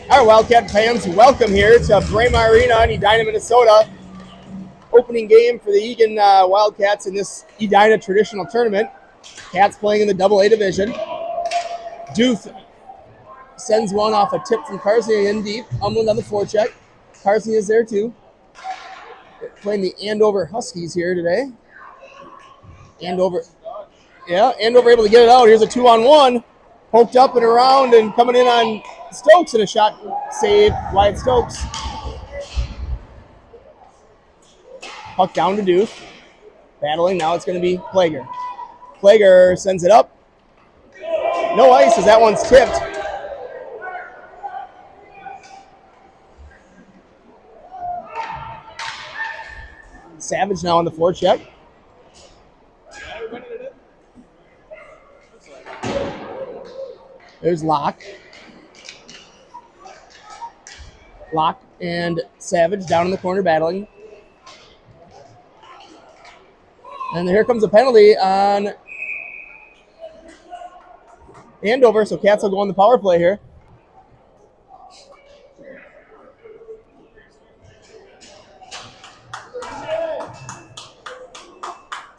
Our Wildcat fans, welcome here to Braemar Arena in Edina, Minnesota. Opening game for the Eagan Wildcats in this Edina traditional tournament. Cats playing in the AA division. Duth sends one off a tip from Carsey in deep. Umland on the forecheck. Carsey is there too. Playing the Andover Huskies here today. Andover able to get it out. Here's a 2-on-1. Poked up and around and coming in on Stokes and a shot save. Wyatt Stokes. Puck down to Duth. Battling. Now it's going to be Plager. Plager sends it up. No ice as that one's tipped. Savage now on the forecheck. There's Locke. Locke and Savage down in the corner battling. And here comes a penalty on Andover, so Cats will go on the power play here.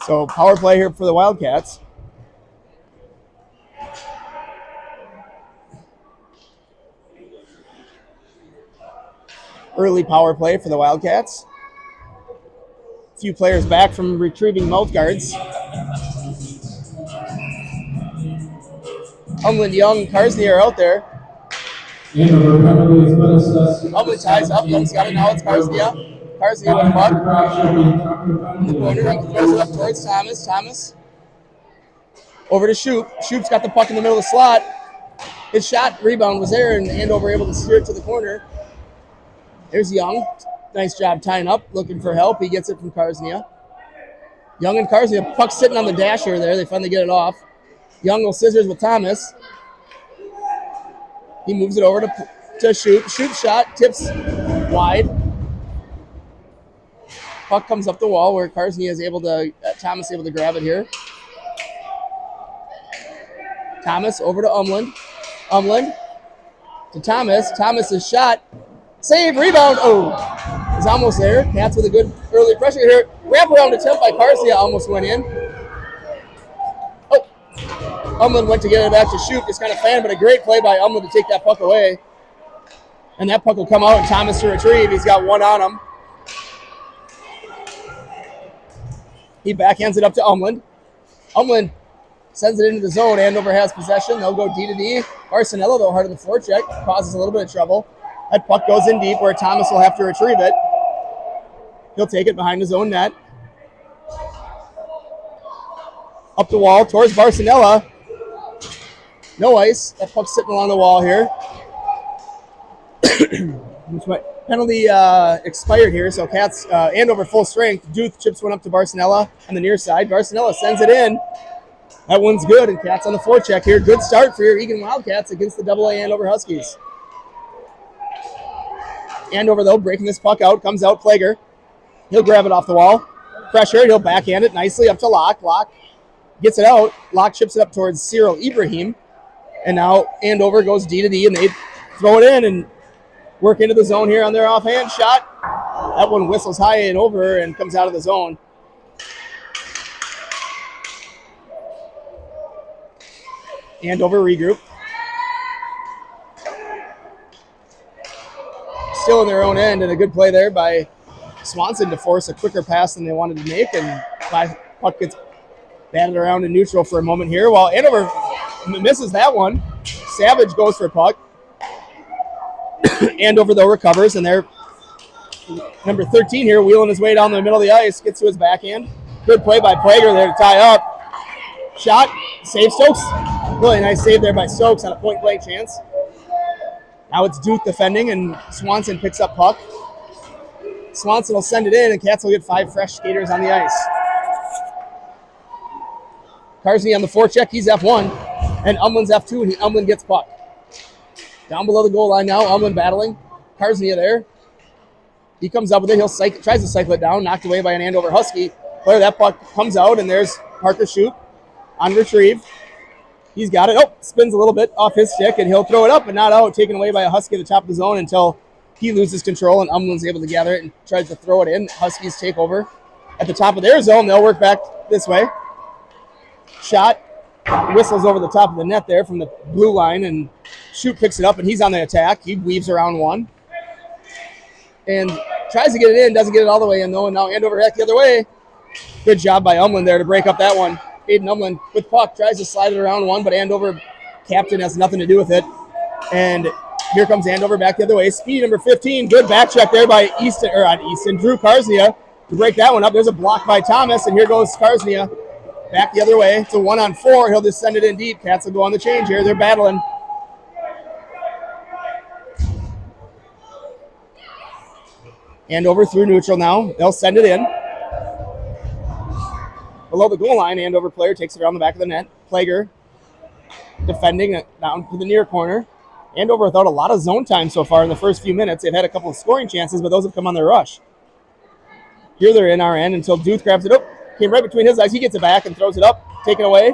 So power play here for the Wildcats. Early power play for the Wildcats. A few players back from retrieving mouth guards. Umland, Young, and Carsey are out there. Umland ties up. Young's got it now. It's Carsey up. Carsey with the puck. The corner, he throws it up towards Thomas. Thomas over to Shoop. Shoop's got the puck in the middle of the slot. His shot rebound was there, and Andover able to steer it to the corner. There's Young. Nice job tying up, looking for help. He gets it from Karsnia. Young and Karsnia, puck sitting on the dasher there. They finally get it off. Young will scissors with Thomas. He moves it over to Shoop. Shoop shot, tips wide. Puck comes up the wall where Karsnia is able to, Thomas able to grab it here. Thomas over to Umland. Umland to Thomas. Thomas's shot. Save, rebound. Oh, it's almost there. Cats with a good early pressure here. Wrap around attempt by Carsey almost went in. Oh, Umland went to get it back to Shoop. Just kind of fan, but a great play by Umland to take that puck away. And that puck will come out and Thomas to retrieve. He's got one on him. He backhands it up to Umland. Umland sends it into the zone. Andover has possession. They'll go D to D. Arsenello, though, hard on the forecheck. Causes a little bit of trouble. That puck goes in deep where Thomas will have to retrieve it. He'll take it behind his own net. Up the wall towards Barcinella. No ice. That puck's sitting along the wall here. Penalty expired here, so Cats Andover full strength. Duth chips one up to Barcinella on the near side. Barcinella sends it in. That one's good, and Cats on the forecheck here. Good start for your Eagan Wildcats against the AA Andover Huskies. Andover, though, breaking this puck out. Comes out, Plager. He'll grab it off the wall. Pressure, he'll backhand it nicely up to Locke. Locke gets it out. Locke chips it up towards Cyril Ibrahim. And now Andover goes D to D, and they throw it in and work into the zone here on their offhand shot. That one whistles high and over and comes out of the zone. Andover regroup. Still in their own end, and a good play there by Swanson to force a quicker pass than they wanted to make, and puck gets batted around in neutral for a moment here. While Andover misses that one, Savage goes for puck. Andover, though, recovers, and they're number 13 here, wheeling his way down the middle of the ice, gets to his backhand. Good play by Plager there to tie up. Shot, save Stokes. Really nice save there by Stokes on a point-blank chance. Now it's Duke defending, and Swanson picks up puck. Swanson will send it in, and Cats will get 5 fresh skaters on the ice. Carsey on the forecheck, he's F1, and Umland's F2, and Umland gets puck. Down below the goal line now, Umland battling. Carsey there. He comes up with it, tries to cycle it down, knocked away by an Andover Husky. Player, that puck comes out, and there's Parker Shoop on retrieve. He's got it. Oh, spins a little bit off his stick, and he'll throw it up, but not out. Taken away by a Husky at the top of the zone until he loses control, and Umland's able to gather it and tries to throw it in. Huskies take over at the top of their zone. They'll work back this way. Shot. Whistles over the top of the net there from the blue line, and Shoot picks it up, and he's on the attack. He weaves around one and tries to get it in. Doesn't get it all the way in, though, and now Andover heck the other way. Good job by Umland there to break up that one. Aiden Umland with puck tries to slide it around one, but Andover captain has nothing to do with it. And here comes Andover back the other way. Speed number 15. Good back check there by Drew Karsnia to break that one up. There's a block by Thomas, and here goes Karsnia back the other way. It's a 1-on-4. He'll just send it in deep. Cats will go on the change here. They're battling. Andover through neutral now. They'll send it in. Below the goal line, Andover player takes it around the back of the net. Plager defending it down to the near corner. Andover without a lot of zone time so far in the first few minutes. They've had a couple of scoring chances, but those have come on their rush. Here they're in our end until Duth grabs it up. Came right between his legs. He gets it back and throws it up. Taken away.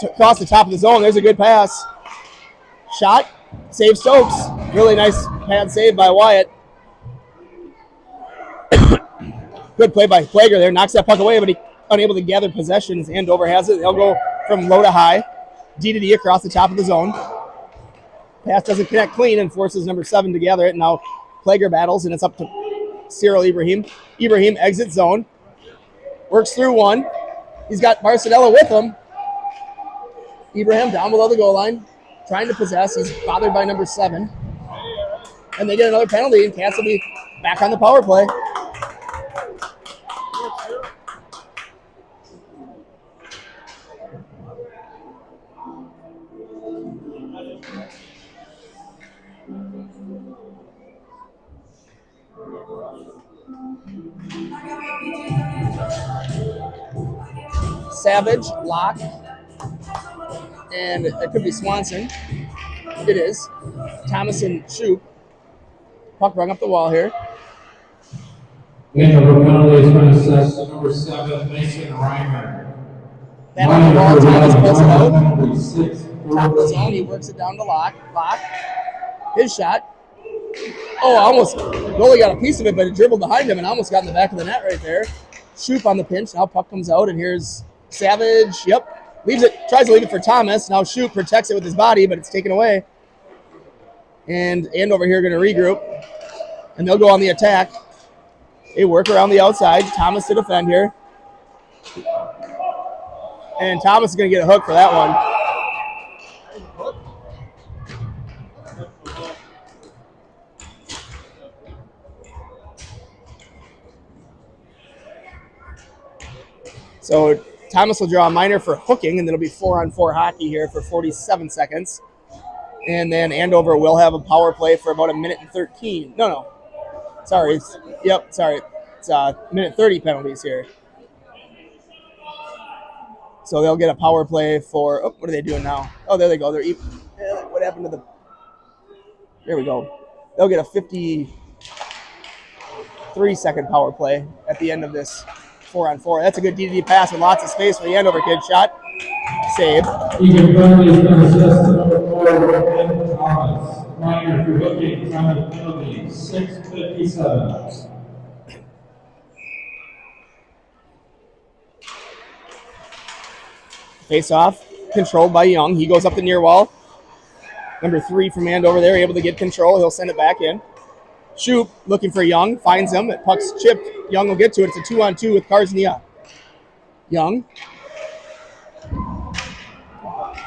Across the top of the zone. There's a good pass. Shot. Save Stokes. Really nice pad save by Wyatt. Good play by Plager there. Knocks that puck away, but he unable to gather possessions. Andover has it. They'll go from low to high. D to D across the top of the zone. Pass doesn't connect clean and forces number 7 to gather it. Now Plager battles, and it's up to Cyril Ibrahim. Ibrahim exits zone. Works through one. He's got Barcelona with him. Ibrahim down below the goal line. Trying to possess. He's bothered by number 7. And they get another penalty, and Cats will be back on the power play. Savage, Locke, and it could be Swanson. It is. Thomas and Shoop. Puck rung up the wall here. Andover penalty is going to assess number 7, Mason Reimer. That on the ball, Thomas pulls it out. Top of the zone, he works it down to Locke. Locke, his shot. Oh, almost, goalie got a piece of it, but it dribbled behind him and almost got in the back of the net right there. Shoop on the pinch. Now puck comes out, and here's Savage. Yep. Leaves it, tries to leave it for Thomas. Now Shoop protects it with his body, but it's taken away. And Andover here going to regroup. And they'll go on the attack. They work around the outside. Thomas to defend here. And Thomas is going to get a hook for that one. So Thomas will draw a minor for hooking, and it'll be 4-on-4 hockey here for 47 seconds. And then Andover will have a power play for about 1:13. No. Sorry. It's minute 30 penalties here. So they'll get a power play for, what are they doing now? Oh, there they go. What happened to the, there we go. They'll get a 53-second power play at the end of this 4-on-4. That's a good D-to-D pass with lots of space for the Andover kid. Shot. Save. Eagan penalty is going to assess number 4, Ben Thomas. Minor for hooking, time of penalty, 6:57. Face off, controlled by Young. He goes up the near wall. Number 3 from Andover there, able to get control. He'll send it back in. Shoop looking for Young, finds him. It puck's chipped. Young will get to it. It's a 2-on-2 with Karsnia. Young.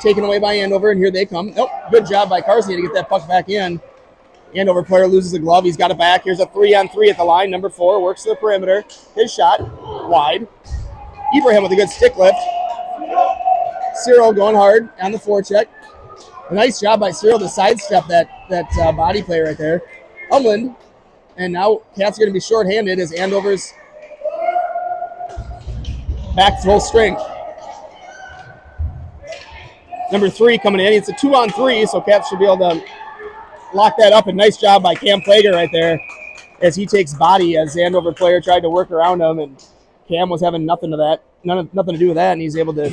Taken away by Andover, and here they come. Nope, good job by Karsnia to get that puck back in. Andover player loses a glove. He's got it back. Here's a 3-on-3 at the line. Number 4 works to the perimeter. His shot, wide. Ibrahim with a good stick lift. Cyril going hard on the forecheck. A nice job by Cyril to sidestep that body play right there. Umland, and now Cats are going to be shorthanded as Andover's back full strength. Number 3 coming in. It's a 2-on-3, so Cats should be able to lock that up. And nice job by Cam Plager right there as he takes body as the Andover player tried to work around him, and Cam was having nothing to do with that, and he's able to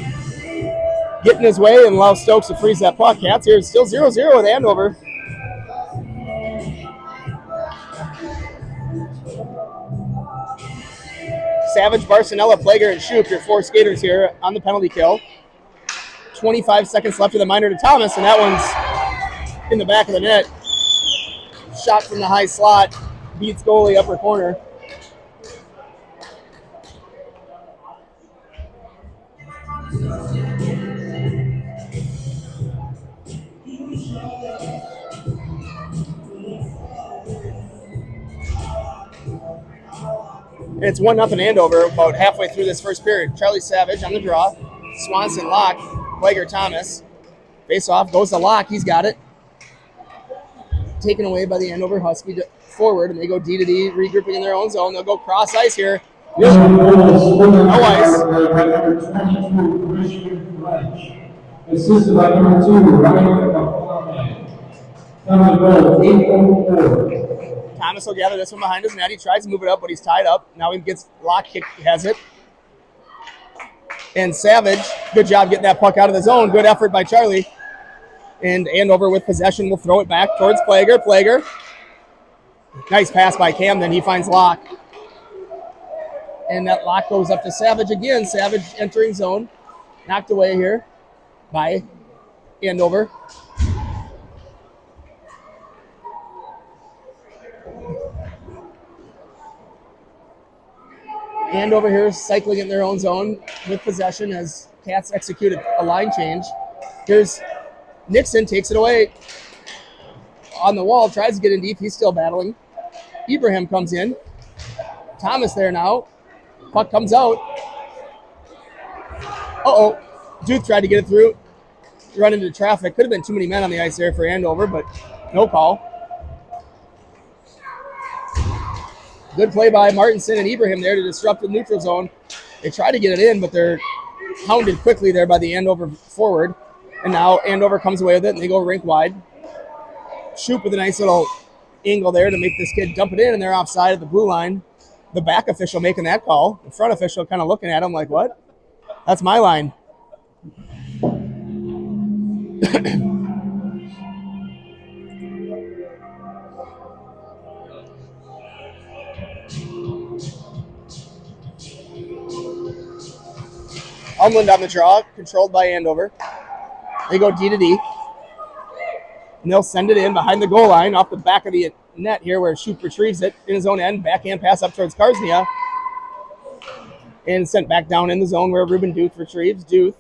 get in his way and allow Stokes to freeze that puck. Cats here still 0-0 with Andover. Savage, Barcinella, Plager, and Shoup, your 4 skaters here on the penalty kill. 25 seconds left of the minor to Thomas, and that one's in the back of the net. Shot from the high slot, beats goalie upper corner. And it's 1-0 Andover about halfway through this first period. Charlie Savage on the draw. Swanson, Locke, Plager, Thomas. Face off, goes to Locke. He's got it. Taken away by the Andover Husky forward, and they go D to D, regrouping in their own zone. They'll go cross ice here. No ice. Assisted by number 2, Ryan. Thomas will gather this one behind his net. He tries to move it up, but he's tied up. Now he gets Locke kick, has it. And Savage, good job getting that puck out of the zone. Good effort by Charlie. And Andover with possession will throw it back towards Plager. Plager. Nice pass by Camden. He finds Locke. And that Locke goes up to Savage again. Savage entering zone. Knocked away here by Andover. Andover here is cycling in their own zone with possession as Cats execute a line change. Here's Nixon, takes it away on the wall, tries to get in deep. He's still battling. Ibrahim comes in. Thomas there now. Puck comes out. Uh-oh. Duke tried to get it through. Run into traffic. Could have been too many men on the ice there for Andover, but no call. Good play by Martinson and Ibrahim there to disrupt the neutral zone. They try to get it in, but they're hounded quickly there by the Andover forward. And now Andover comes away with it, and they go rink wide. Shoup with a nice little angle there to make this kid dump it in, and they're offside at the blue line. The back official making that call. The front official kind of looking at him like, what? That's my line. Umland on the draw, controlled by Andover. They go D to D. And they'll send it in behind the goal line off the back of the net here where Shoup retrieves it in his own end. Backhand pass up towards Karsnia. And sent back down in the zone where Ruben Duth retrieves. Duth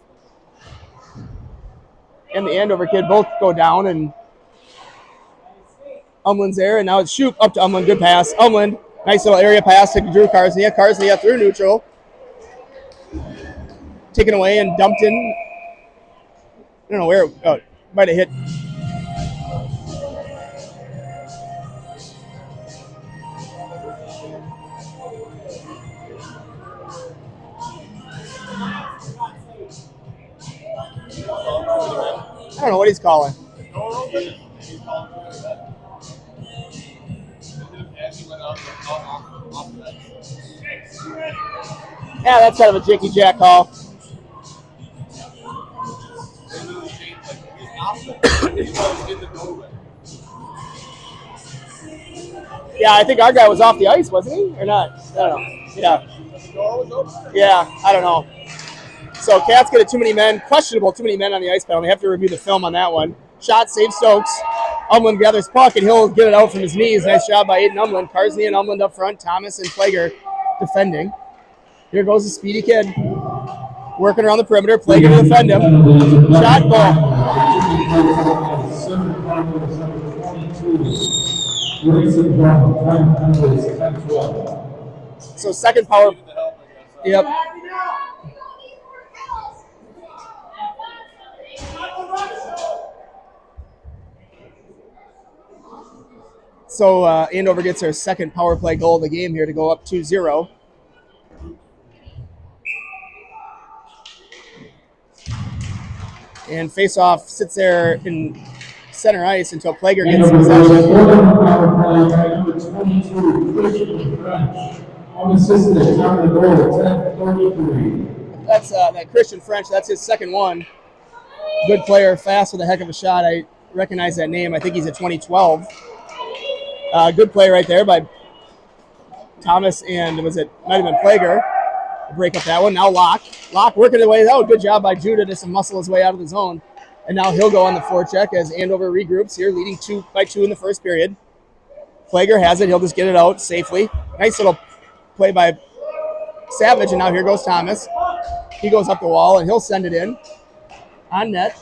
and the Andover kid both go down, and Umland's there. And now it's Shoup up to Umland. Good pass. Umland, nice little area pass to Drew Karsnia. Karsnia through neutral. Taken away and dumped in. I don't know where. Oh, might have hit. I don't know what he's calling. Yeah, that's kind of a Jicky Jack call. Yeah, I think our guy was off the ice, wasn't he? Or not? I don't know. Yeah. Yeah, I don't know. So Cats get a too many men, questionable too many men on the ice penalty. They have to review the film on that one. Shot saves Stokes. Umland gathers puck, and he'll get it out from his knees. Nice job by Aiden Umland. Karsny and Umland up front. Thomas and Plager defending. Here goes the speedy kid. Working around the perimeter. Plager to defend him. Shot ball. So second power. Yep. So Andover gets their second power play goal of the game here to go up 2-0. And face-off sits there in center ice until Plager gets possession. That's that Christian French. That's his second one. Good player, fast with a heck of a shot. I recognize that name. I think he's a 2012. Good play right there by Thomas and might have been Plager. Break up that one. Now Locke working his way out. Good job by Judah to muscle his way out of the zone. And now he'll go on the forecheck as Andover regroups here, leading 2-2 in the first period. Plager has it. He'll just get it out safely. Nice little play by Savage, and now here goes Thomas. He goes up the wall, and he'll send it in on net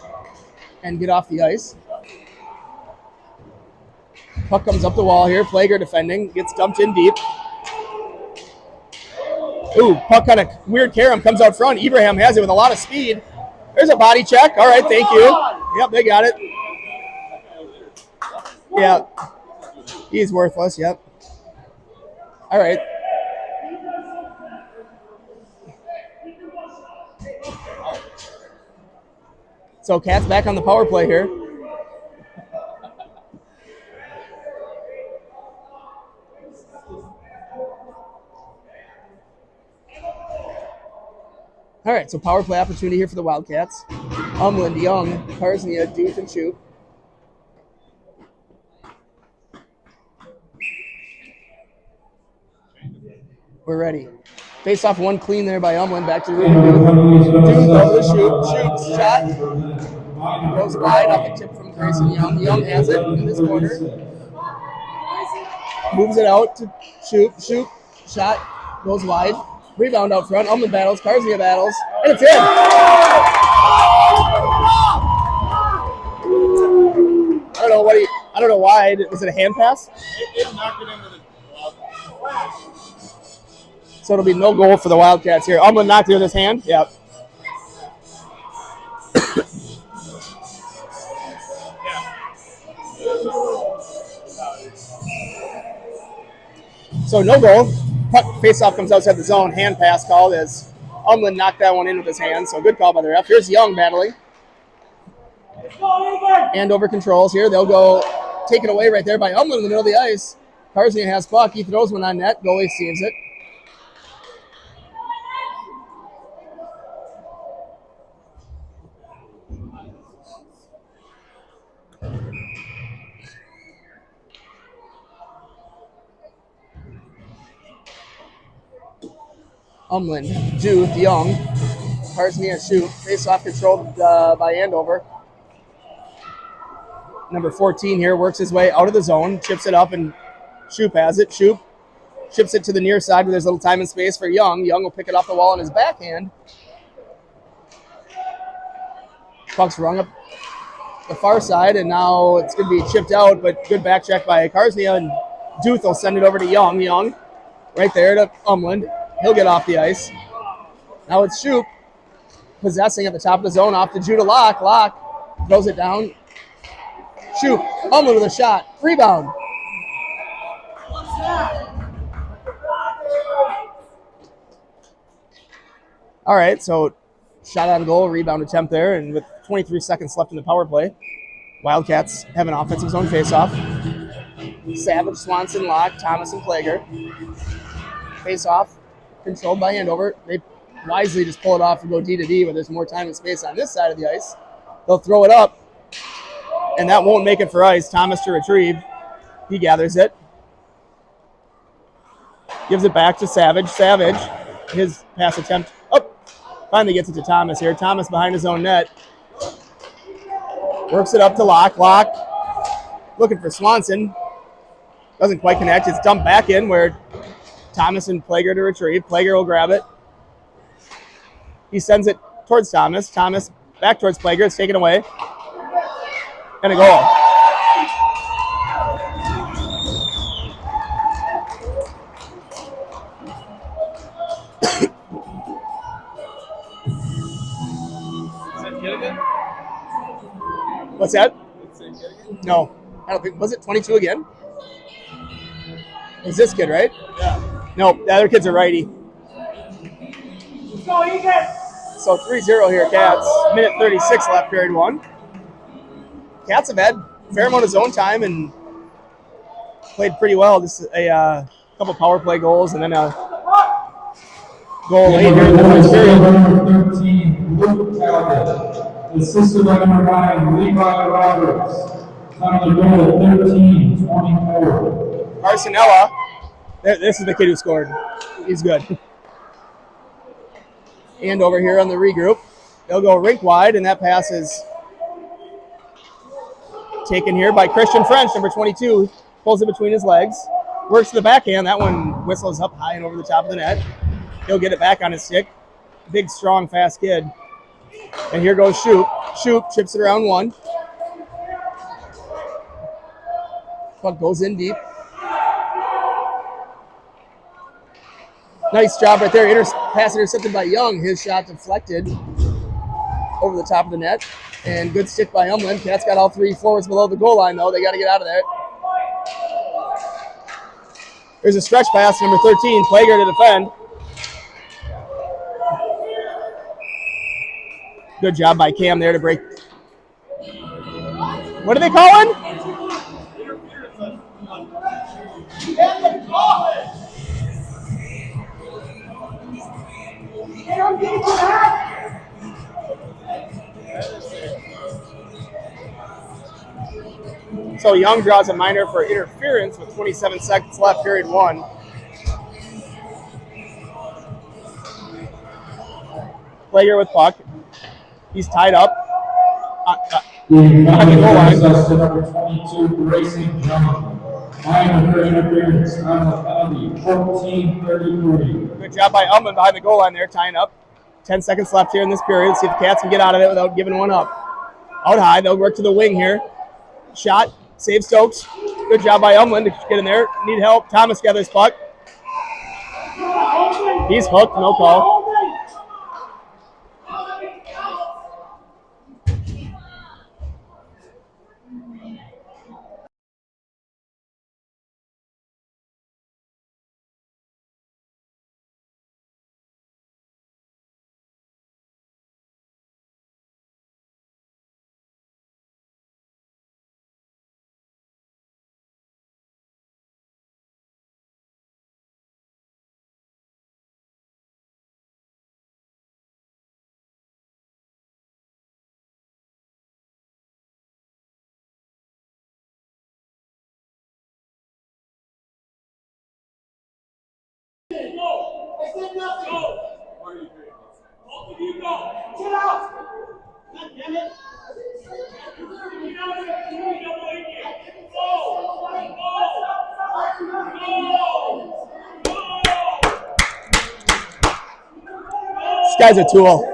and get off the ice. Puck comes up the wall here. Plager defending. Gets dumped in deep. Ooh, puck kind of weird carom comes out front. Ibrahim has it with a lot of speed. There's a body check. All right, thank you. Yep, they got it. Yeah. He's worthless, yep. All right. So Cats back on the power play here. All right, so power play opportunity here for the Wildcats. Umland, Young, Karsnia, Duth, and Shoop. We're ready. Face off one clean there by Umland. Back to Ruben Duth. Duth over the Shoop. Shot. Goes wide off the tip from Grayson Young. Young has it in this corner. Moves it out to Shoop. Shoop. Shot. Goes wide. Rebound out front. Umland battles. Karsnia battles. And it's in. I don't know why. Was it a hand pass? It knocked it into the So it'll be no goal for the Wildcats here. Umland knocked it with his hand. Yep. So no goal. Puck face-off comes outside the zone. Hand pass called as Umland knocked that one in with his hand. So good call by the ref. Here's Young battling. Andover controls here. They'll go take it away right there by Umland in the middle of the ice. Karsnia has puck. He throws one on net. Goalie saves it. Umland, Duth, Young, Karsnia, Shoop. Face-off controlled by Andover. Number 14 here works his way out of the zone, chips it up, and Shoop has it. Shoop chips it to the near side where there's a little time and space for Young. Young will pick it off the wall on his backhand. Puck's rung up the far side, and now it's going to be chipped out, but good back check by Karsnia, and Duth will send it over to Young. Young right there to Umland. He'll get off the ice. Now it's Shoop possessing at the top of the zone off to Judah Locke. Locke throws it down. Shoop. Umland with a shot. Rebound. All right, so shot on goal, rebound attempt there, and with 23 seconds left in the power play, Wildcats have an offensive zone faceoff. Savage, Swanson, Locke, Thomas, and Plager. Face off. Controlled by Andover. They wisely just pull it off and go D to D where there's more time and space on this side of the ice. They'll throw it up, and that won't make it for ice. Thomas to retrieve. He gathers it. Gives it back to Savage. Savage, his pass attempt. Oh, finally gets it to Thomas here. Thomas behind his own net. Works it up to Locke. Locke looking for Swanson. Doesn't quite connect. It's dumped back in where Thomas and Plager to retrieve. Plager will grab it. He sends it towards Thomas. Thomas back towards Plager. It's taken away. And a goal. What's that? No. I don't think. Was it 22 again? It's this kid, right? Yeah. No, the other kid's a righty. Let's go, Eagan! So 3-0 here, Cats. Minute 36 left, period one. Cats have had a fair amount of zone time and played pretty well. Just a couple power play goals and then a goal late here in the first period. assisted by number 9, Levi Roberts. Time of the goal, 13-24. Arsenella. This is the kid who scored. He's good. And over here on the regroup, they'll go rink wide, and that pass is taken here by Christian French, number 22. Pulls it between his legs. Works to the backhand. That one whistles up high and over the top of the net. He'll get it back on his stick. Big, strong, fast kid. And here goes Shoop. Shoop chips it around one. Puck goes in deep. Nice job right there. Pass intercepted by Young. His shot deflected over the top of the net. And good stick by Umland. Cats got all three forwards below the goal line, though. They got to get out of there. There's a stretch pass, number 13, Plager to defend. Good job by Cam there to break. What are they calling? So Young draws a minor for interference with 27 seconds left, period one. Plager with puck. He's tied up on the goal line. Number 22, Grayson Young. Minor for interference. Time of penalty, 14-33. Good job by Ullman behind the goal line there, tying up. 10 seconds left here in this period. See if the Cats can get out of it without giving one up. Out high, they'll work to the wing here. Shot, save Stokes. Good job by Umland to get in there. Need help. Thomas gathers puck. He's hooked, no call. This guy's a tool.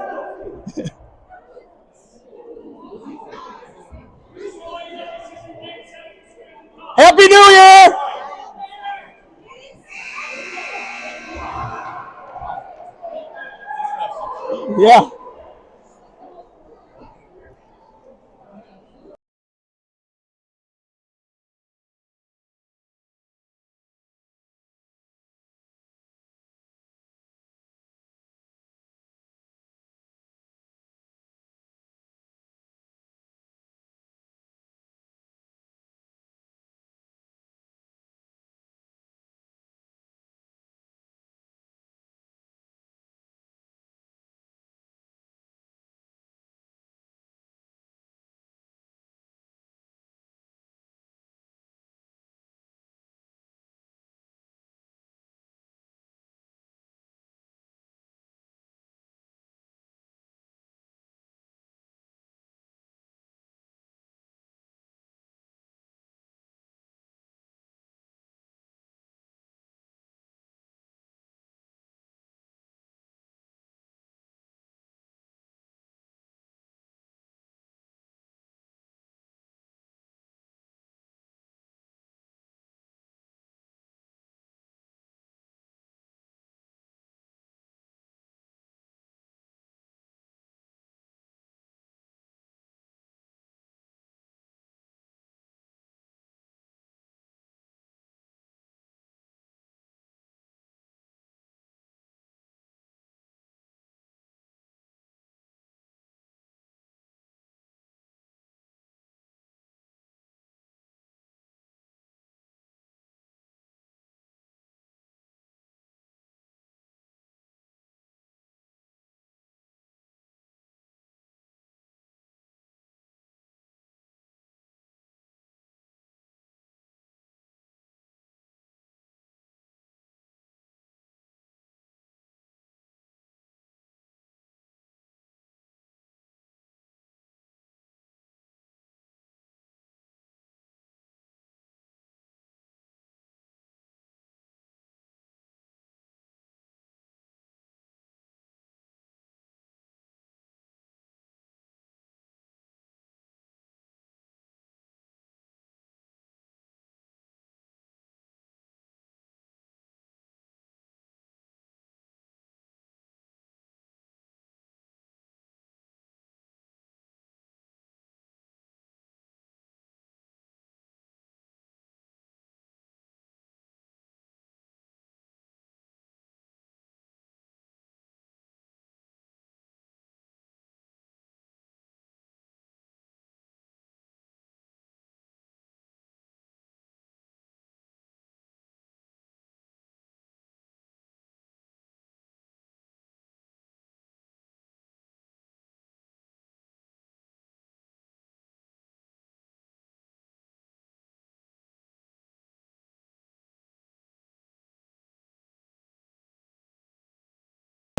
Happy New Year! Yeah.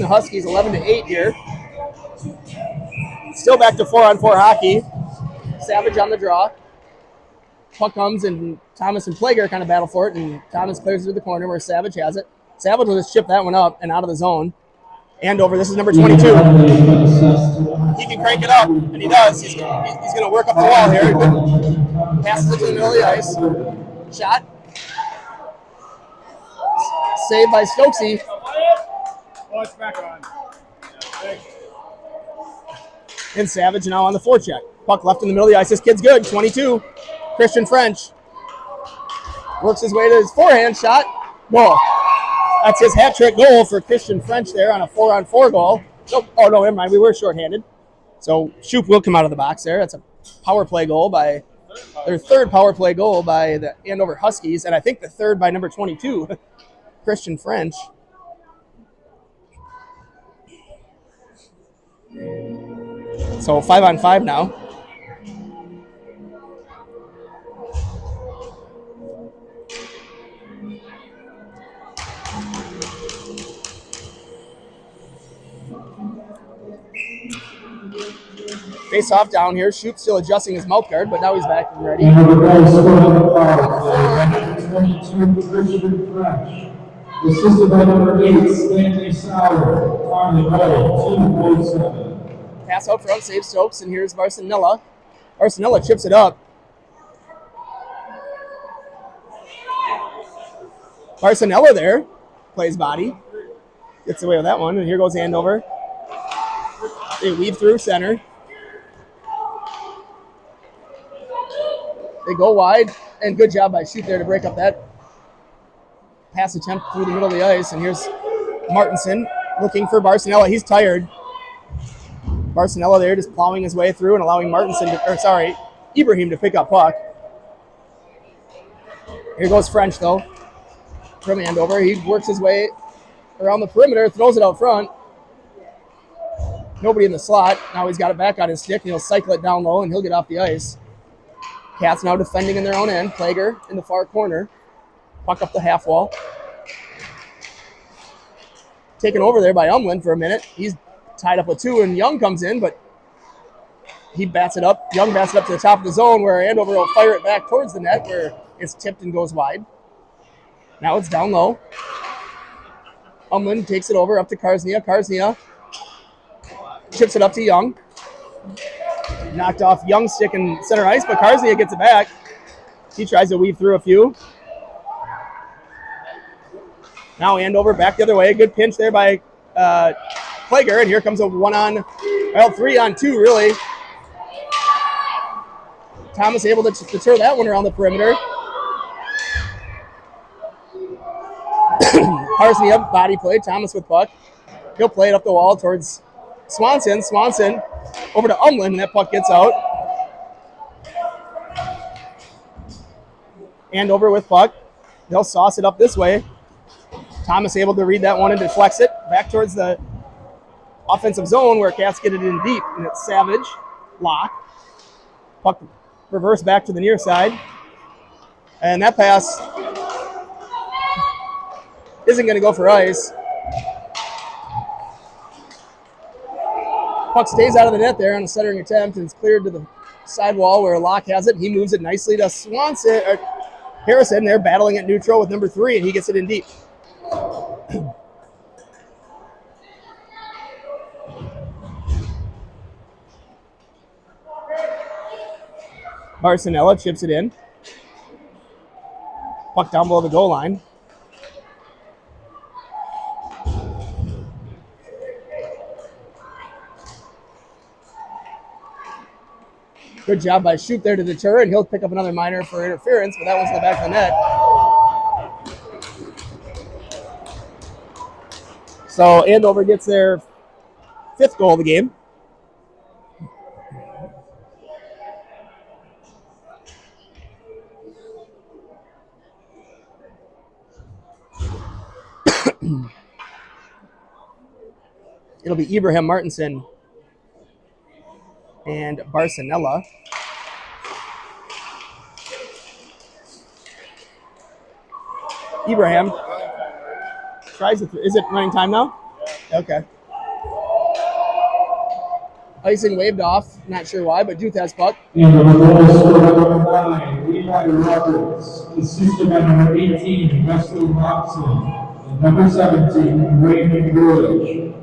Huskies 11-8 here. Still back to 4-on-4 hockey. Savage on the draw. Puck comes and Thomas and Plager kind of battle for it, and Thomas clears it to the corner where Savage has it. Savage will just chip that one up and out of the zone. Andover, this is number 22. He can crank it up, and he does. He's going to work up the wall here. Passes it to the middle of the ice. Shot. Saved by Stokesy. Oh, it's back on. And Savage now on the forecheck. Puck left in the middle of the ice. This kid's good. 22. Christian French. Works his way to his forehand shot. Goal. That's his hat trick goal for Christian French there on a 4-on-4 goal. Oh, no, never mind. We were shorthanded. So Shoup will come out of the box there. That's a power play goal by their third power play goal by the Andover Huskies, and I think the third by number 22, Christian French. So 5-on-5 now. Face off down here. Shoup still adjusting his mouth guard, but now he's back and ready. Assisted by number 8, Stanley Sauer. On the goal, 2-7. Pass out front, saves Stokes, and here's Varsanella. Varsanella chips it up. Varsanella there plays body. Gets away with that one, and here goes Andover. They weave through center. They go wide, and good job by Shoup there to break up that pass attempt through the middle of the ice. And here's Martinson looking for Varsanella. He's tired. Varsanella there just plowing his way through and allowing Ibrahim to pick up puck. Here goes French, though, from Andover. He works his way around the perimeter, throws it out front. Nobody in the slot. Now he's got it back on his stick, and he'll cycle it down low, and he'll get off the ice. Cats now defending in their own end. Plager in the far corner. Puck up the half wall. Taken over there by Umlin for a minute. He's tied up with two, and Young comes in, but he bats it up. Young bats it up to the top of the zone where Andover will fire it back towards the net where it's tipped and goes wide. Now it's down low. Umlin takes it over up to Karsnia. Karsnia chips it up to Young. Knocked off Young's stick in center ice, but Karsnia gets it back. He tries to weave through a few. Now Andover back the other way. Good pinch there by Plager, and here comes a 3-on-2 really. Thomas able to deter that one around the perimeter. Karsnia body play. Thomas with puck. He'll play it up the wall towards Swanson. Swanson over to Umlin, and that puck gets out. Andover with puck. They'll sauce it up this way. Thomas able to read that one and deflects it back towards the offensive zone where Cats get it in deep, and it's Savage. Lock. Puck reverse back to the near side. And that pass isn't going to go for ice. Puck stays out of the net there on a centering attempt, and it's cleared to the sidewall where Locke has it. He moves it nicely to Swanson. Harrison there battling at neutral with number 3, and he gets it in deep. Varsanella chips it in. Puck down below the goal line. Good job by Shoup there to deter, and he'll pick up another minor for interference, but that one's in the back of the net. So Andover gets their 5th goal of the game. It'll be Ibrahim Martinson and Varsanella. Ibrahim tries to. Is it running time now? Okay. Icing waved off. Not sure why, but Duth has puck. And the goal scorer number 9, Levi Roberts. Assisted by number 18, Wesley Robson. And number 17, Raymond Wood.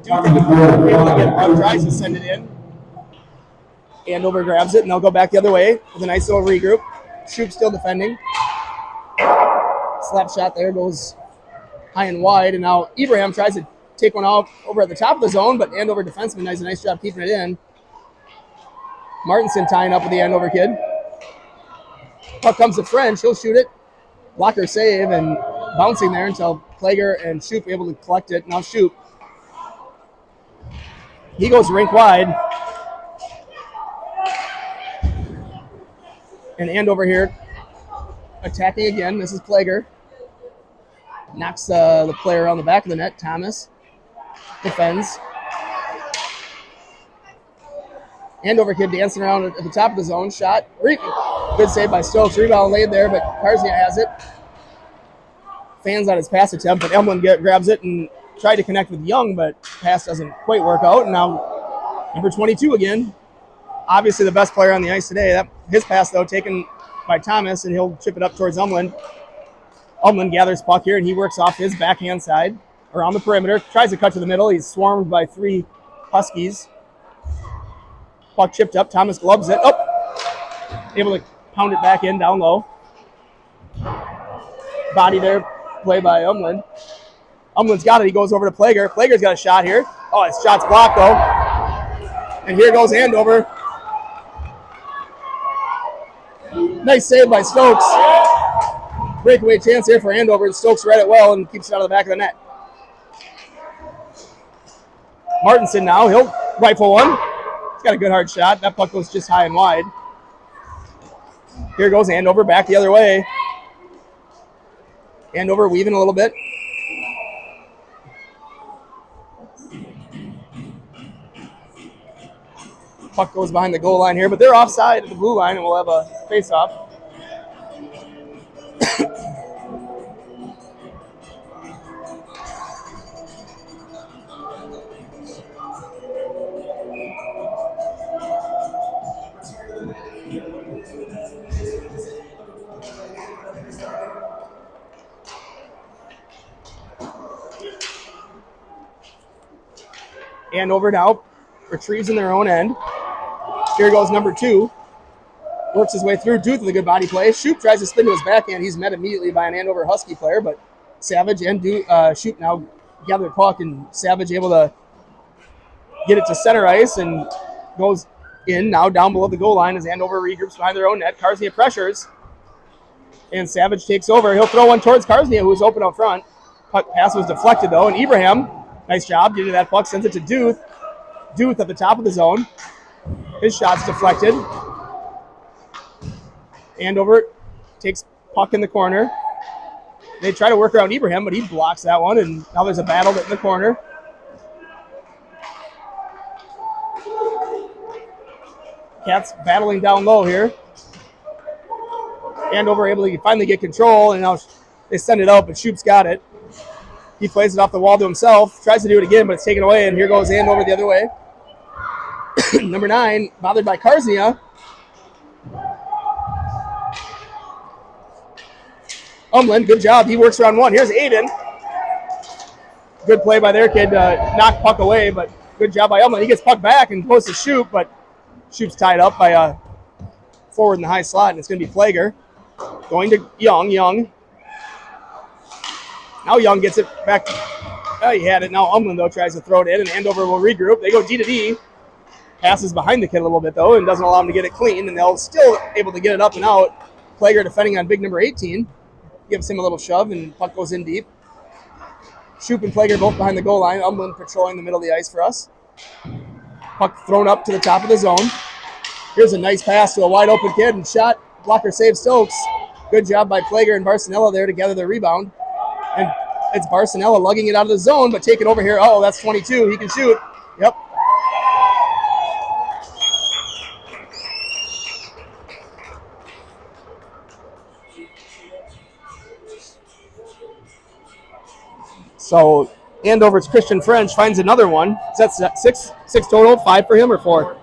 Duth able to get puck, tries to send it in. Andover grabs it, and they'll go back the other way with a nice little regroup. Shoop still defending. Slap shot there goes high and wide, and now Ibrahim tries to take one out over at the top of the zone, but Andover defenseman does a nice job keeping it in. Martinson tying up with the Andover kid. Puck comes to French. He'll shoot it. Blocker save and bouncing there until Plager and Shoop able to collect it. Now Shoop. He goes rink wide. And Andover here attacking again. This is Plager. Knocks the player on the back of the net. Thomas defends. Andover kid dancing around at the top of the zone. Shot. Good save by Stokes. Rebound laid there, but Karznia has it. Fans on his pass attempt, but Emlyn grabs it and tried to connect with Young, but pass doesn't quite work out. And now number 22 again. Obviously the best player on the ice today. His pass, though, taken by Thomas, and he'll chip it up towards Umland. Umland gathers puck here, and he works off his backhand side around the perimeter. Tries to cut to the middle. He's swarmed by 3 Huskies. Puck chipped up. Thomas gloves it. Oh! Able to pound it back in down low. Body there, play by Umland. Umland's got it. He goes over to Plager. Plager's got a shot here. Oh, his shot's blocked, though. And here goes Andover. Nice save by Stokes. Breakaway chance here for Andover, and Stokes read it well and keeps it out of the back of the net. Martinson now, he'll rifle one. He's got a good hard shot. That puck goes just high and wide. Here goes Andover back the other way. Andover weaving a little bit. Puck goes behind the goal line here, but they're offside at the blue line, and we'll have a face-off. Andover now retrieves in their own end. Here goes number 2. Works his way through. Duth with a good body play. Shoop tries to spin to his backhand. He's met immediately by an Andover Husky player, but Savage and Shoop now gather the puck, and Savage able to get it to center ice and goes in now down below the goal line as Andover regroups behind their own net. Karznia pressures, and Savage takes over. He'll throw one towards Karznia, who's open up front. Puck pass was deflected, though, and Ibrahim, nice job getting that puck, sends it to Duth. Duth at the top of the zone. His shot's deflected. Andover takes puck in the corner. They try to work around Ibrahim, but he blocks that one, and now there's a battle in the corner. Cats battling down low here. Andover able to finally get control, and now they send it out, but Shoop's got it. He plays it off the wall to himself, tries to do it again, but it's taken away, and here goes Andover the other way. Number 9, bothered by Karznia. Umland, good job. He works around one. Here's Aiden. Good play by their kid to knock puck away, but good job by Umland. He gets puck back and goes to Shoop, but Shoop's tied up by a forward in the high slot, and it's going to be Plager. Going to Young. Now Young gets it back. Oh, he had it. Now Umland, though, tries to throw it in, and Andover will regroup. They go D to D. Passes behind the kid a little bit, though, and doesn't allow him to get it clean, and they'll still able to get it up and out. Plager defending on big number 18. Gives him a little shove, and puck goes in deep. Shoop and Plager both behind the goal line. Umland patrolling the middle of the ice for us. Puck thrown up to the top of the zone. Here's a nice pass to a wide open kid, and shot. Blocker saves Stokes. Good job by Plager and Barcinella there to gather the rebound. And it's Barcinella lugging it out of the zone, but take it over here. Oh, that's 22. He can shoot. Yep. So Andover's Christian French finds another one. Is that six? Six total? 5 for him or 4?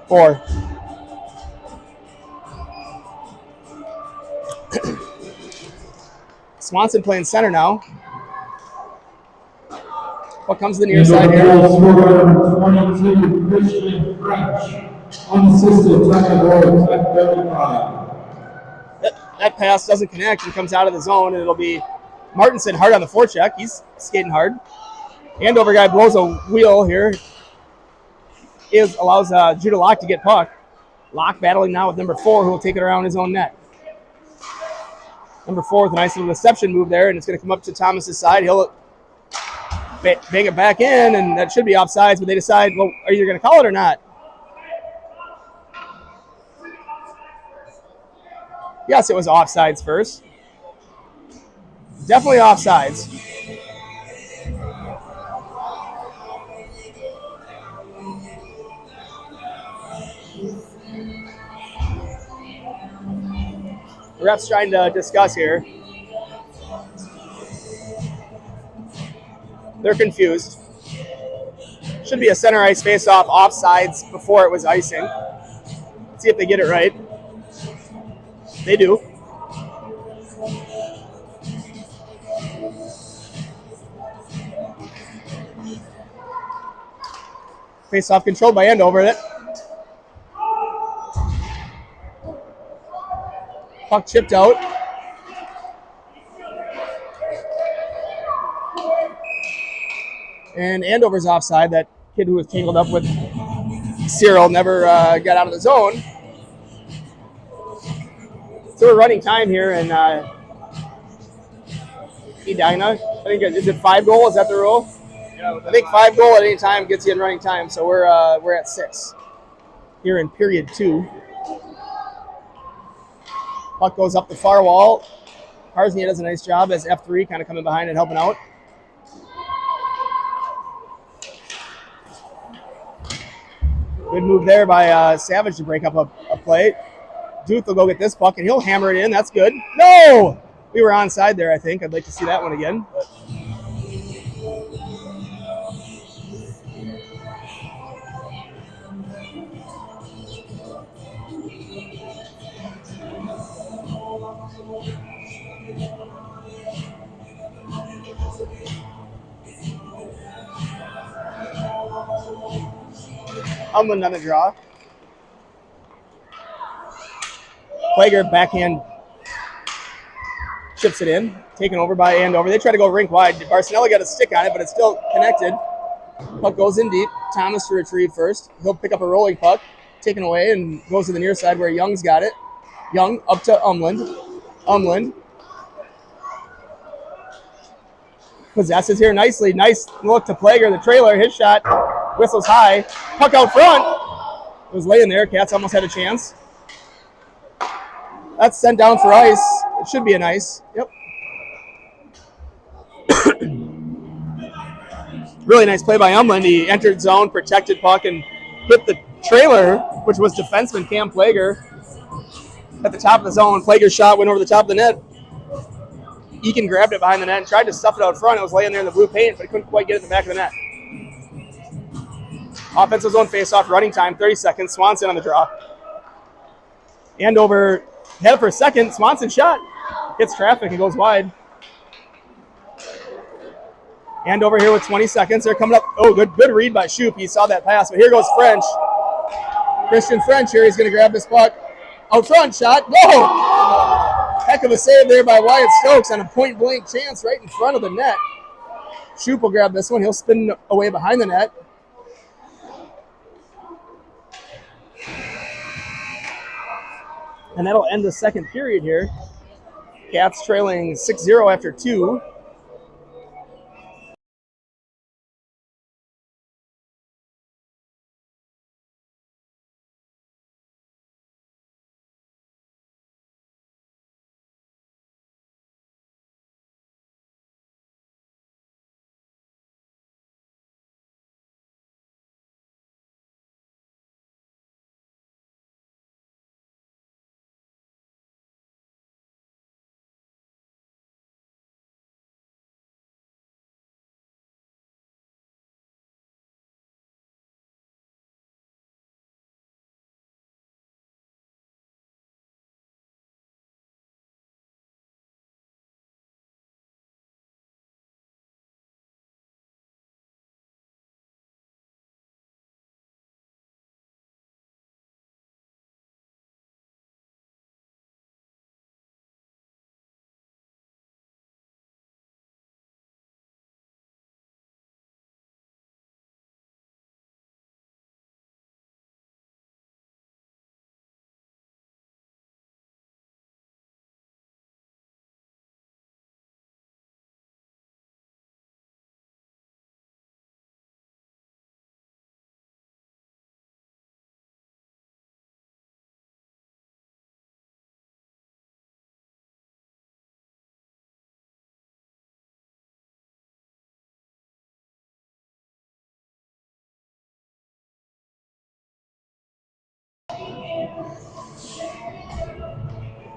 4. Swanson playing center now. What comes to the near side here? 22, Christian French. Unassisted technical at 35. That pass doesn't connect and comes out of the zone, and it'll be Martinson hard on the forecheck. He's skating hard. Andover guy blows a wheel here. Allows Judah Locke to get puck. Locke battling now with number 4, who will take it around his own net. Number 4 with a nice little deception move there, and it's going to come up to Thomas's side. He'll bang it back in, and that should be offsides, but they decide, well, are you going to call it or not? Yes, it was offsides first. Definitely offsides. The ref's trying to discuss here. They're confused. Should be a center ice face-off offsides before it was icing. Let's see if they get it right. They do. Face-off controlled by Andover. It. Puck chipped out. And Andover's offside. That kid who was tangled up with Cyril never got out of the zone. So we're running time here, and Edina, I think, is it 5 goal? Is that the rule? Yeah, I think 5 goal at any time gets you in running time. So we're at 6 here in period 2. Puck goes up the far wall. Harsney does a nice job as F3 kind of coming behind and helping out. Good move there by Savage to break up a play. Duth will go get this puck, and he'll hammer it in. That's good. No! We were onside there, I think. I'd like to see that one again. But. Umland on the draw. Plager backhand chips it in, taken over by Andover. They try to go rink wide. Barcinelli got a stick on it, but it's still connected. Puck goes in deep. Thomas to retrieve first. He'll pick up a rolling puck, taken away, and goes to the near side where Young's got it. Young up to Umland. Umland possesses here nicely. Nice look to Plager, the trailer. His shot whistles high. Puck out front. It was laying there. Cats almost had a chance. That's sent down for ice. It should be an ice. Yep. Really nice play by Umland. He entered zone, protected puck, and hit the trailer, which was defenseman Cam Plager, at the top of the zone. Plager's shot went over the top of the net. Eagan grabbed it behind the net and tried to stuff it out front. It was laying there in the blue paint, but he couldn't quite get it in the back of the net. Offensive zone face-off, running time, 30 seconds. Swanson on the draw. Andover headed for a second. Swanson shot. Hits traffic and goes wide. Andover here with 20 seconds. They're coming up. Oh, good read by Shoup. He saw that pass, but here goes French. Christian French here. He's going to grab this puck. Out front shot. Whoa! Heck of a save there by Wyatt Stokes on a point-blank chance right in front of the net. Shoup will grab this one. He'll spin away behind the net. And that'll end the second period here. Cats trailing 6-0 after 2.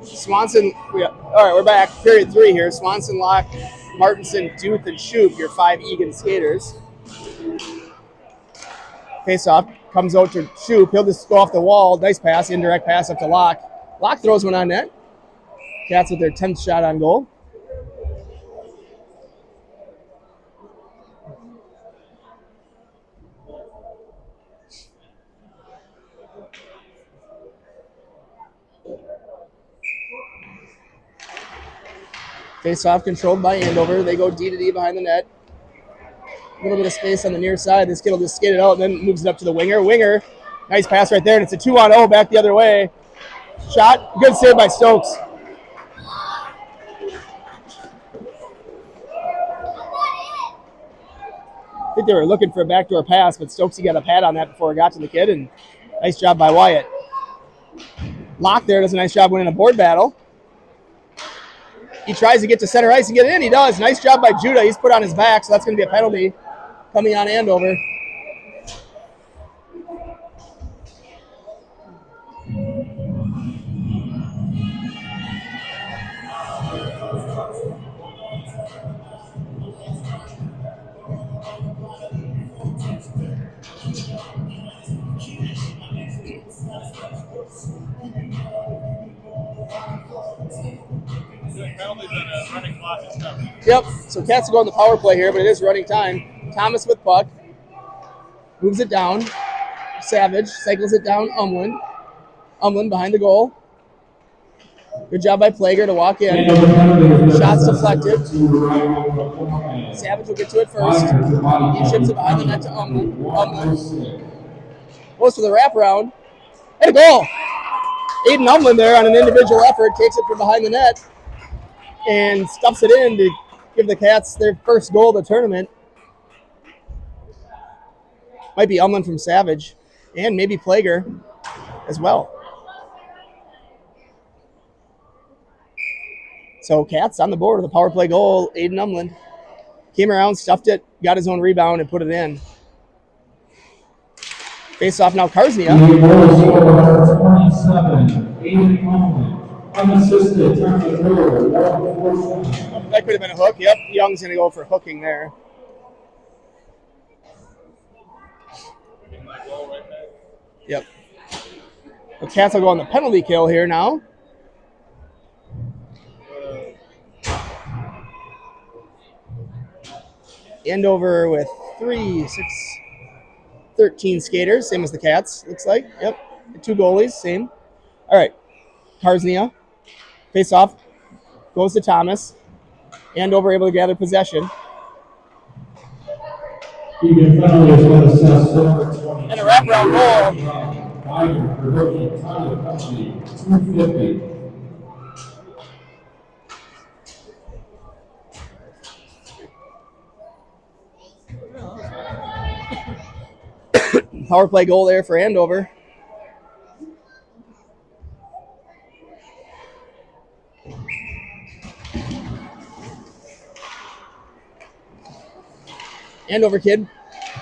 Swanson, all right, we're back. Period 3 here. Swanson, Locke, Martinson, Duth, and Shoup, your 5 Eagan skaters. Face off, comes out to Shoup. He'll just go off the wall. Nice pass, indirect pass up to Locke. Locke throws one on net. Cats with their 10th shot on goal. Face-off controlled by Andover. They go D to D behind the net. A little bit of space on the near side. This kid will just skate it out and then moves it up to the winger. Winger, nice pass right there, and it's a 2-on-0 back the other way. Shot, good save by Stokes. I think they were looking for a backdoor pass, but Stokesy got a pad on that before it got to the kid, and nice job by Wyatt. Locke there does a nice job winning a board battle. He tries to get to center ice and get it in. He does. Nice job by Judah. He's put on his back, so that's going to be a penalty coming on Andover. Yep, so Cats will go on the power play here, but it is running time. Thomas with puck. Moves it down. Savage cycles it down. Umland behind the goal. Good job by Plager to walk in. Shots deflected. Savage will get to it first. He chips it behind the net to Umland. Goes for the wraparound. And a goal! Aiden Umland there on an individual effort takes it from behind the net and stuffs it in to give the Cats their first goal of the tournament. Might be Umland from Savage, and maybe Plager as well. So Cats on the board with a power play goal. Aiden Umland came around, stuffed it, got his own rebound, and put it in. Face off now, Karsnia. Unassisted, turn the goal. That could have been a hook. Yep, Young's going to go for hooking there. Yep. The Cats will go on the penalty kill here now. Andover with 13 skaters, same as the Cats, looks like. Yep, 2 goalies, same. All right, Karsnia, face off, goes to Thomas. Andover able to gather possession. And a wraparound goal. Power play goal there for Andover. Andover kid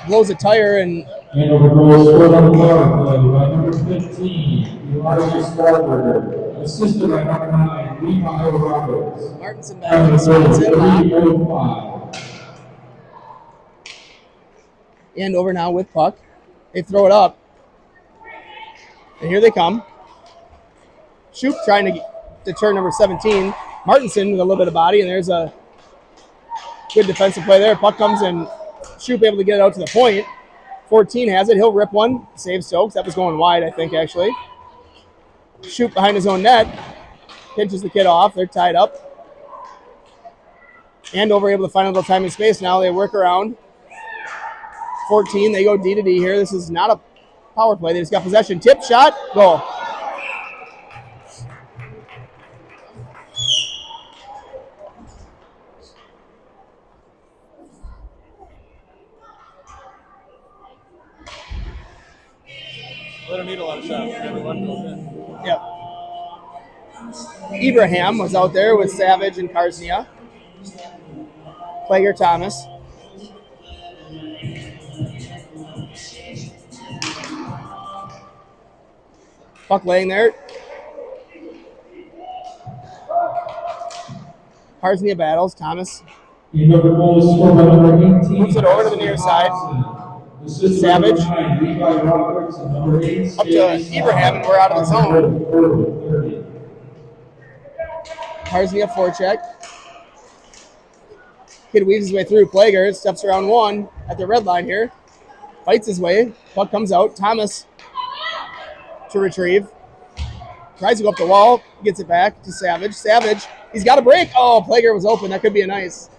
blows a tire and Andover goal scored on the power play by number 15, Elijah Sparberger, assisted by number 9, Braemar Roberts. Martinson back. Swanson. Andover now with puck. They throw it up. And here they come. Shoup trying to deter number 17. Martinson with a little bit of body, and there's a good defensive play there. Puck comes and Shoup able to get it out to the point. 14 has it. He'll rip one. Save Stokes. That was going wide, I think, actually. Shoup behind his own net. Pinches the kid off. They're tied up. Andover able to find a little time and space now. They work around. 14, they go D to D here. This is not a power play. They just got possession. Tip, shot, goal. They don't need a lot of shots. Everyone goes in. Yep. Ibrahim was out there with Savage and Karsnia. Plager Thomas. Puck laying there. Harsnia battles. Thomas Andover goal is scored by number 18. moves it over to the near side. Savage. Up to Abraham, and we're out of the zone. Harsnia forecheck. Kid weaves his way through. Plager steps around one at the red line here. Fights his way. Puck comes out. Thomas to retrieve. Tries to go up the wall. Gets it back to Savage. Savage. He's got a break. Oh, Plager was open. That could be a nice.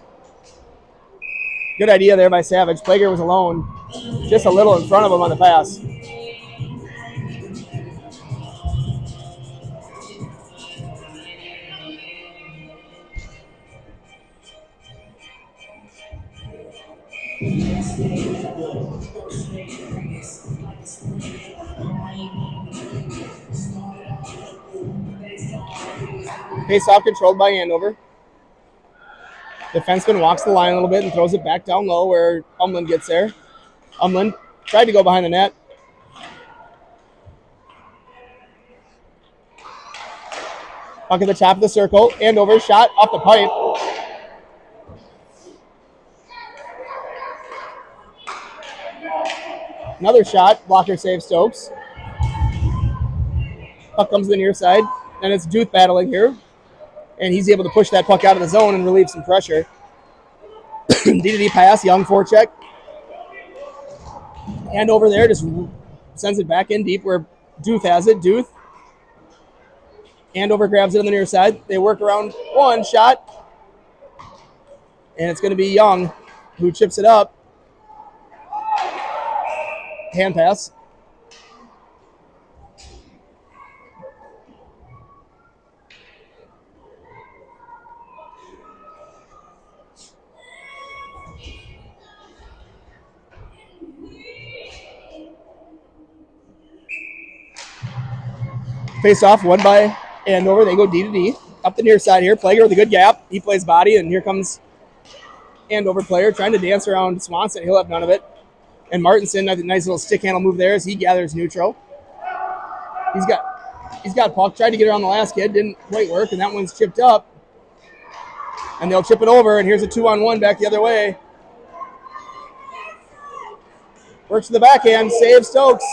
Good idea there by Savage. Plager was alone. Just a little in front of him on the pass. Face-off controlled by Andover. Defenseman walks the line a little bit and throws it back down low where Umland gets there. Umland tried to go behind the net. Puck at the top of the circle. Andover shot off the pipe. Another shot. Blocker save Stokes. Puck comes to the near side. And it's Duth battling here. And he's able to push that puck out of the zone and relieve some pressure. D-to-D pass, Young forecheck. And over there just sends it back in deep where Duth has it. Duth. Andover grabs it on the near side. They work around one shot. And it's going to be Young who chips it up. Hand pass. Face off, won by Andover. They go D-to-D. Up the near side here. Plager with a good gap. He plays body, and here comes Andover player trying to dance around Swanson. He'll have none of it. And Martinson, a nice little stick handle move there as he gathers neutral. He's got puck. Tried to get around the last kid. Didn't quite work, and that one's chipped up. And they'll chip it over, and here's a 2-on-1 back the other way. Works to the backhand. Save Stokes.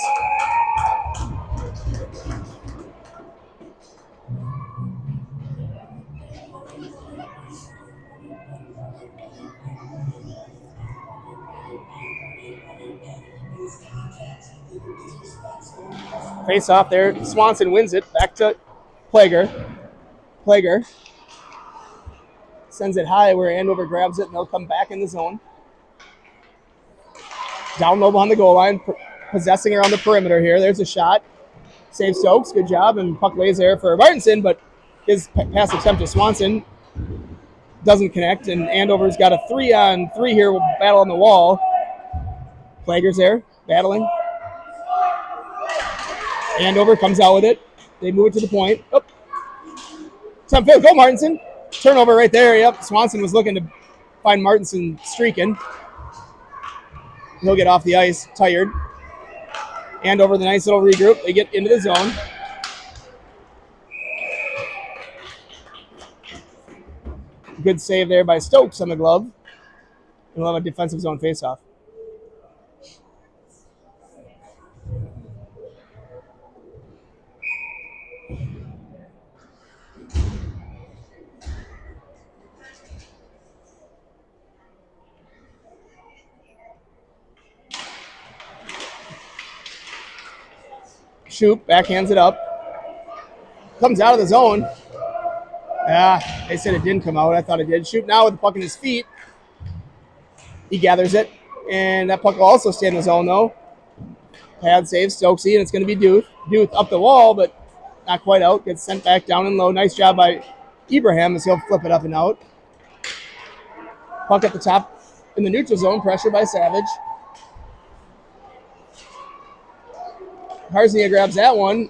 Face off there. Swanson wins it. Back to Plager. Plager sends it high where Andover grabs it, and they'll come back in the zone. Down low behind the goal line, possessing around the perimeter here. There's a shot. Save Stokes. Good job. And puck lays there for Martinson, but his pass attempt to Swanson doesn't connect, and Andover's got a 3-on-3 here with battle on the wall. Plager's there, battling. Andover comes out with it. They move it to the point. Oh. Time failed. Go, Martinson. Turnover right there. Yep. Swanson was looking to find Martinson streaking. He'll get off the ice, tired. Andover, the nice little regroup. They get into the zone. Good save there by Stokes on the glove. And we'll have a defensive zone faceoff. Shoop backhands it up. Comes out of the zone. They said it didn't come out. I thought it did. Shoop now with the puck in his feet. He gathers it. And that puck will also stay in the zone, though. Pad saves Stokesy, and it's going to be Duth. Duth up the wall, but not quite out. Gets sent back down and low. Nice job by Abraham as he'll flip it up and out. Puck at the top in the neutral zone. Pressure by Savage. Harsnia grabs that one.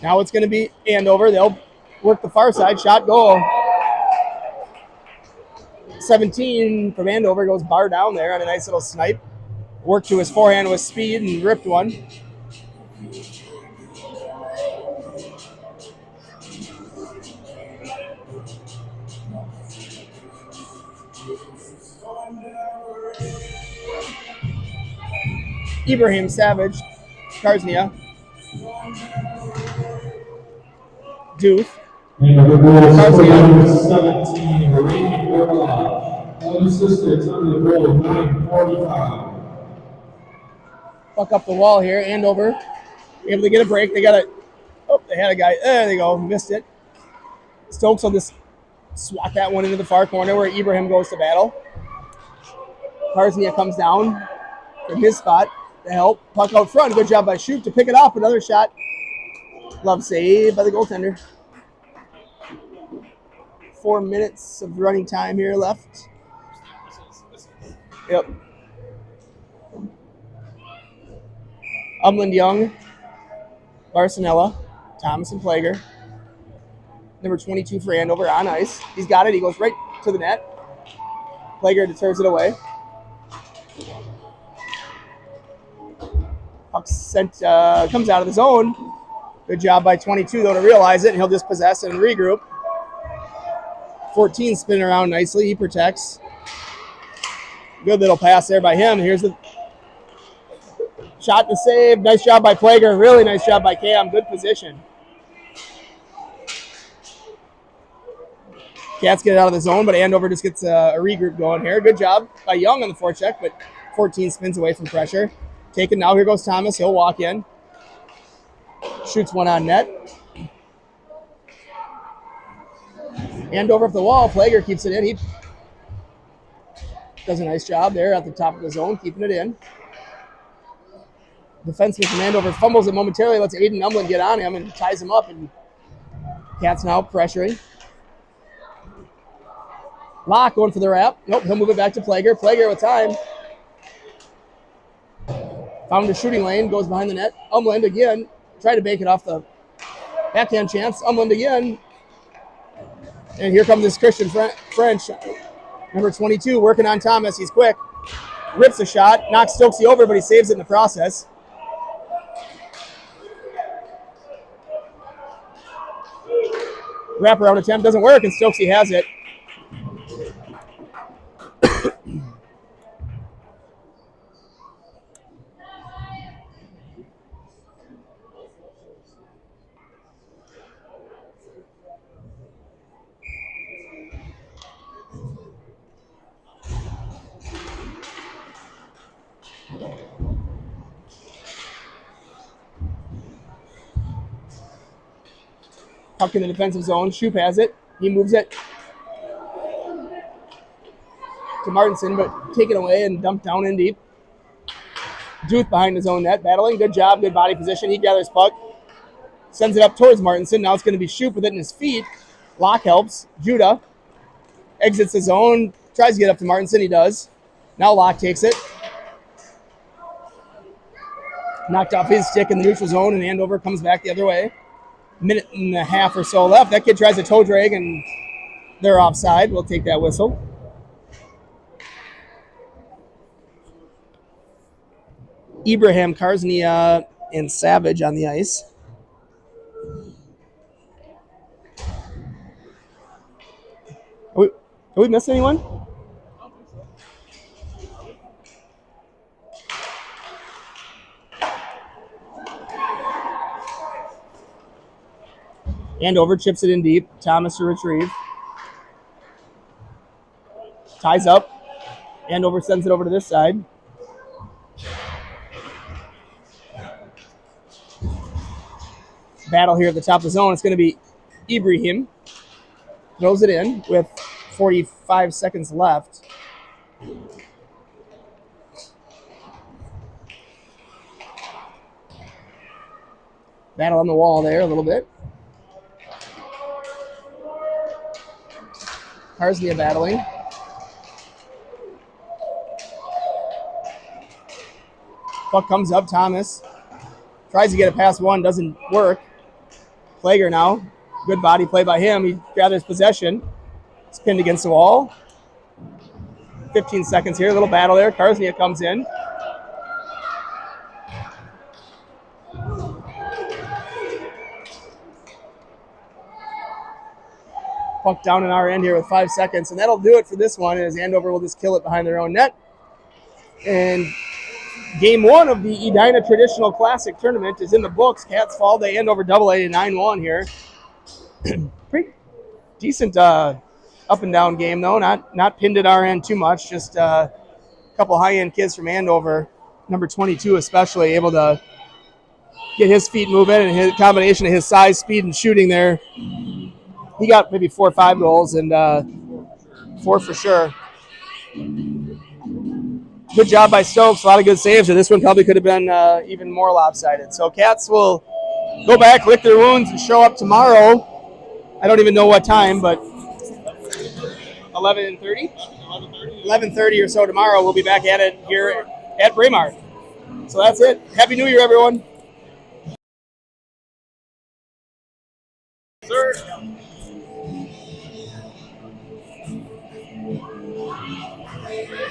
Now it's going to be Andover. They'll work the far side. Shot goal. 17 from Andover goes bar down there on a nice little snipe. Worked to his forehand with speed and ripped one. Ibrahim Savage, Karsnia. Deuce. And number goal 17, Braemar Arena. All assistants under the goal of 9:45. Fuck up the wall here. Andover able to get a break. They got a. Oh, they had a guy. There they go. Missed it. Stokes will just swat that one into the far corner where Ibrahim goes to battle. Karsnia comes down from his spot to help. Puck out front. Good job by Shoot to pick it up. Another shot. Glove save by the goaltender. 4 minutes of running time here left. Yep. Umland Young, Barcinella, Thomas and Plager. Number 22 for Andover on ice. He's got it. He goes right to the net. Plager deters it away. Puck sent, comes out of the zone. Good job by 22, though, to realize it, and he'll dispossess and regroup. 14 spinning around nicely. He protects. Good little pass there by him. Here's the shot to save. Nice job by Plager. Really nice job by Cam. Good position. Cats get it out of the zone, but Andover just gets a regroup going here. Good job by Young on the forecheck, but 14 spins away from pressure. Taken now. Here goes Thomas. He'll walk in. Shoots one on net. Andover up the wall. Plager keeps it in. He does a nice job there at the top of the zone, keeping it in. Defenseman from Andover fumbles it momentarily, lets Aiden Umland get on him and ties him up, and Cats now pressuring. Locke going for the wrap. Nope, he'll move it back to Plager. Plager with time. Found a shooting lane, goes behind the net. Umland again, tried to bake it off the backhand chance. Umland again. And here comes this Christian French. Number 22 working on Thomas. He's quick. Rips a shot, knocks Stokesy over, but he saves it in the process. Wraparound attempt doesn't work, and Stokesy has it. Puck in the defensive zone. Shoop has it. He moves it to Martinson, but taken away and dumped down in deep. Duth behind his own net, battling. Good job, good body position. He gathers puck, sends it up towards Martinson. Now it's going to be Shoop with it in his feet. Locke helps. Judah exits the zone, tries to get up to Martinson. He does. Now Locke takes it. Knocked off his stick in the neutral zone, and Andover comes back the other way. Minute and a half or so left. That kid tries a toe drag, and they're offside. We'll take that whistle. Ibrahim, Karsnia, and Savage on the ice. Have we missed anyone? Andover chips it in deep. Thomas to retrieve. Ties up. Andover sends it over to this side. Battle here at the top of the zone. It's going to be Ibrahim. Throws it in with 45 seconds left. Battle on the wall there a little bit. Karsnia battling. Puck comes up. Thomas tries to get it past one. Doesn't work. Plager now. Good body play by him. He gathers possession. It's pinned against the wall. 15 seconds here. A little battle there. Karsnia comes in. puck down in our end here with 5 seconds. And that'll do it for this one, as Andover will just kill it behind their own net. And game 1 of the Edina Traditional Classic Tournament is in the books. Cats fall to Andover AA 9-1 here. Pretty decent up and down game, though. Not pinned at our end too much. Just a couple high-end kids from Andover, number 22 especially, able to get his feet moving, and his combination of his size, speed, and shooting there. He got maybe 4 or 5 goals, and 4 for sure. Good job by Stokes. A lot of good saves, and this one probably could have been even more lopsided. So Cats will go back, lick their wounds, and show up tomorrow. I don't even know what time, but 11:30? 11:30 or so tomorrow. We'll be back at it here at Braemar. So that's it. Happy New Year, everyone.